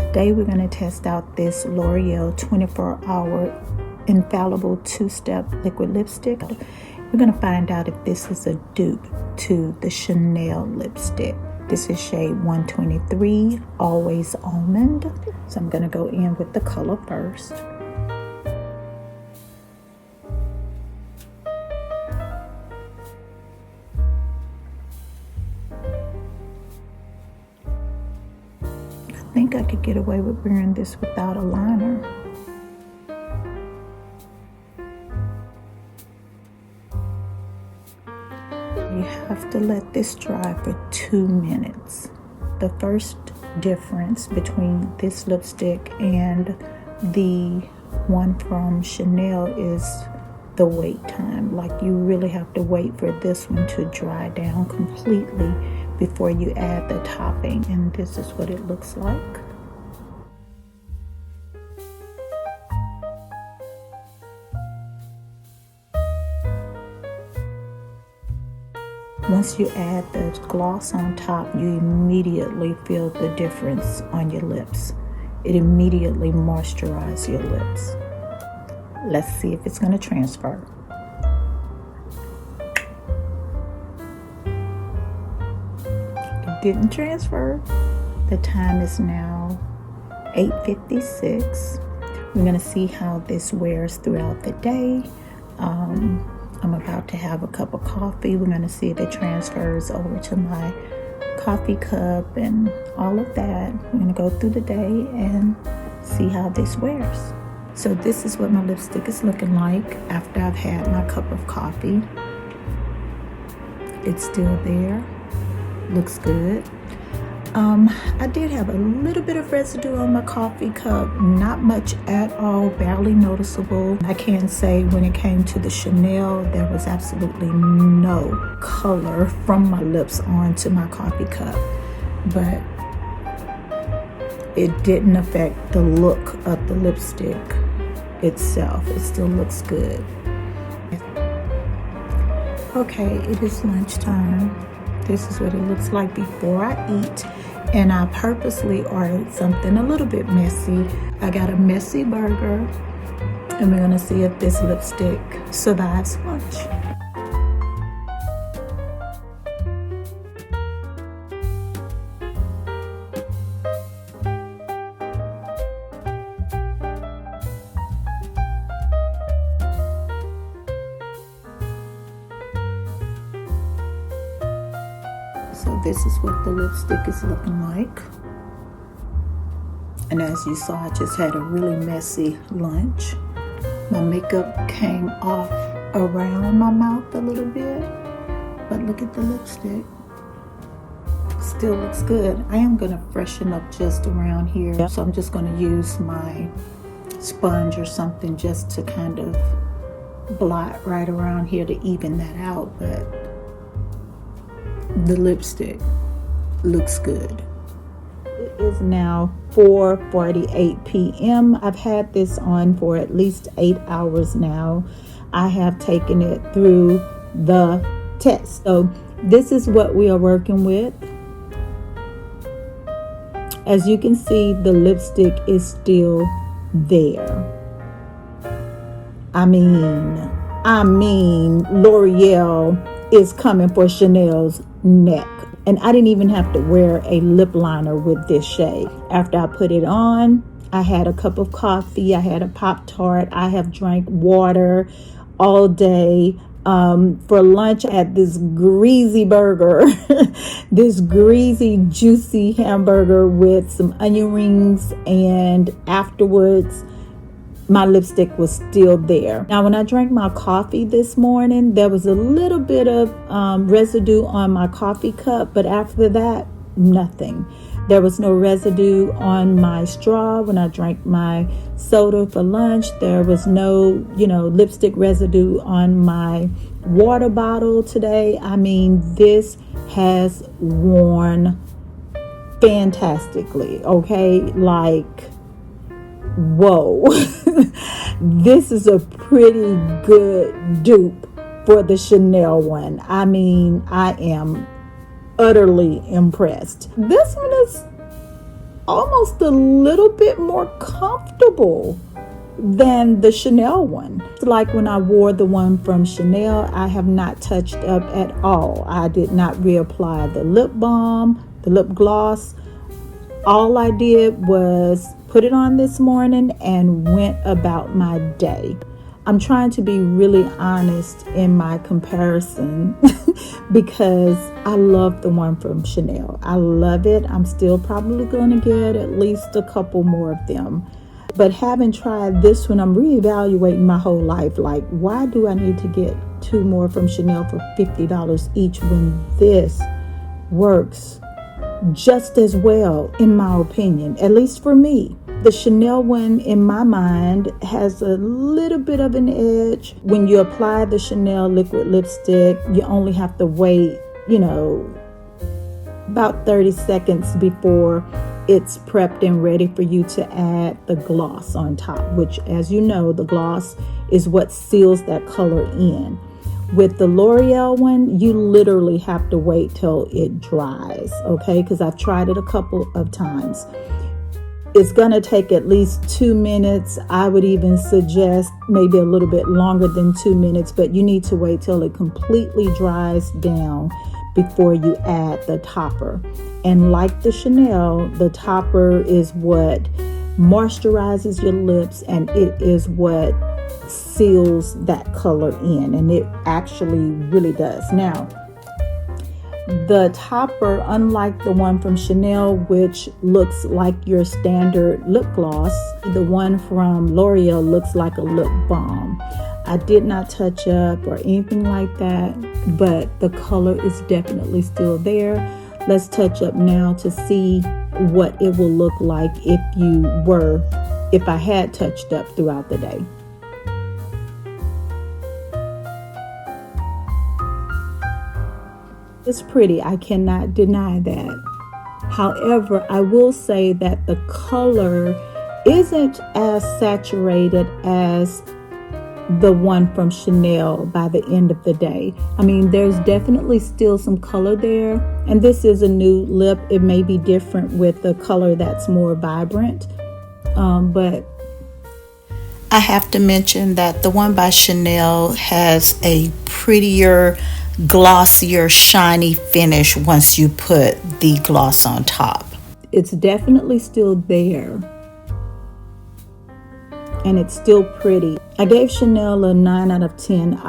Today we're going to test out this L'Oreal 24-hour infallible two-step liquid lipstick. We're going to find out if this is a dupe to the Chanel lipstick. This is shade 123, Always Almond. So I'm going to go in with the color first. I think I could get away with wearing this without a liner. You have to let this dry for 2 minutes. The first difference between this lipstick and the one from Chanel is the wait time. Like, you really have to wait for this one to dry down completely before you add the topping, and this is what it looks like. Once you add the gloss on top, you immediately feel the difference on your lips. It immediately moisturizes your lips. Let's see if it's going to transfer. It didn't transfer. The time is now 8:56. We're going to see how this wears throughout the day. I'm about to have a cup of coffee. We're going to see if it transfers over to my coffee cup and all of that. We're going to go through the day and see how this wears. So this is what my lipstick is looking like after I've had my cup of coffee. It's still there. Looks good. I did have a little bit of residue on my coffee cup, not much at all, barely noticeable. I can say when it came to the Chanel, there was absolutely no color from my lips onto my coffee cup, but it didn't affect the look of the lipstick itself. It still looks good. Okay, it is lunchtime. This is what it looks like before I eat, and I purposely ordered something a little bit messy. I got a messy burger, and we're gonna see if this lipstick survives lunch. So this is what the lipstick is looking like. And as you saw, I just had a really messy lunch. My makeup came off around my mouth a little bit, but look at the lipstick. Still looks good. I am gonna freshen up just around here. So I'm just gonna use my sponge or something just to kind of blot right around here to even that out, but the lipstick looks good. It is now 4:48 p.m. I've had this on for at least 8 hours now. I have taken it through the test. So this is what we are working with. As you can see, the lipstick is still there. I mean, L'Oreal is coming for Chanel's neck. And I didn't even have to wear a lip liner with this shade. After I put it on, I had a cup of coffee, I had a Pop-Tart, I have drank water all day. For lunch, I had this greasy burger, this greasy, juicy hamburger with some onion rings, and afterwards, my lipstick was still there. Now, when I drank my coffee this morning, there was a little bit of residue on my coffee cup, but after that, nothing. There was no residue on my straw when I drank my soda for lunch. There was no, lipstick residue on my water bottle today. I mean, this has worn fantastically, okay? Like, whoa. This is a pretty good dupe for the Chanel one. I mean, I am utterly impressed. This one is almost a little bit more comfortable than the Chanel one. It's like when I wore the one from Chanel, I have not touched up at all. I did not reapply the lip balm, the lip gloss. All I did was put it on this morning and went about my day. I'm trying to be really honest in my comparison because I love the one from Chanel. I love it. I'm still probably going to get at least a couple more of them. But having tried this one, I'm reevaluating my whole life. Like, why do I need to get 2 more from Chanel for $50 each when this works just as well, in my opinion, at least for me? The Chanel one, in my mind, has a little bit of an edge. When you apply the Chanel liquid lipstick, you only have to wait, about 30 seconds before it's prepped and ready for you to add the gloss on top, which, as you know, the gloss is what seals that color in. With the L'Oreal one, you literally have to wait till it dries, okay? Because I've tried it a couple of times. It's going to take at least 2 minutes. I would even suggest maybe a little bit longer than 2 minutes, but you need to wait till it completely dries down before you add the topper. And like the Chanel, the topper is what moisturizes your lips, and it is what seals that color in, and it actually really does. Now, the topper, unlike the one from Chanel, which looks like your standard lip gloss, the one from L'Oreal looks like a lip balm. I did not touch up or anything like that, but the color is definitely still there. Let's touch up now to see what it will look like if I had touched up throughout the day. It's pretty, I cannot deny that. However, I will say that the color isn't as saturated as the one from Chanel by the end of the day. I mean, there's definitely still some color there, and this is a nude lip. It may be different with the color that's more vibrant, but I have to mention that the one by Chanel has a prettier, glossier, shiny finish once you put the gloss on top. It's definitely still there, and it's still pretty. I gave Chanel a 9 out of 10.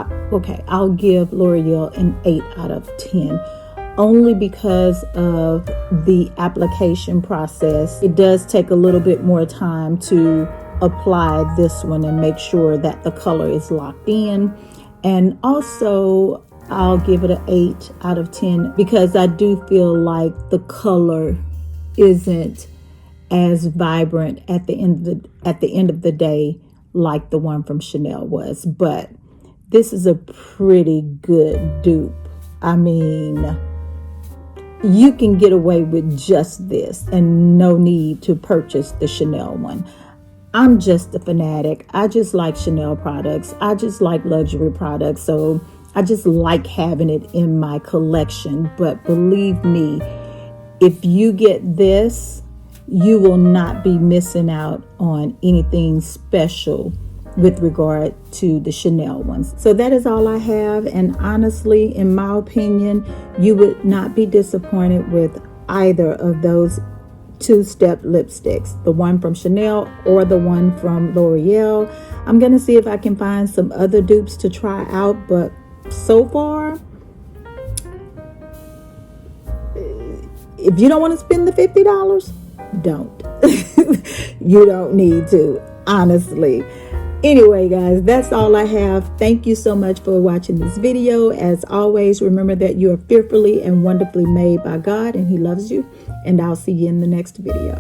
I'll give L'Oreal an 8 out of 10, only because of the application process. It does take a little bit more time to apply this one and make sure that the color is locked in. And also, I'll give it an 8 out of 10 because I do feel like the color isn't as vibrant at the end of the day like the one from Chanel was. But this is a pretty good dupe. I mean, you can get away with just this and no need to purchase the Chanel one. I'm just a fanatic. I just like Chanel products. I just like luxury products. So I just like having it in my collection. But believe me, if you get this, you will not be missing out on anything special with regard to the Chanel ones. So that is all I have. And honestly, in my opinion, you would not be disappointed with either of those two-step lipsticks, the one from Chanel or the one from L'Oreal. I'm going to see if I can find some other dupes to try out, but so far, if you don't want to spend the $50, don't. You don't need to, honestly. Anyway, guys, that's all I have. Thank you so much for watching this video. As always, remember that you are fearfully and wonderfully made by God, and He loves you. And I'll see you in the next video.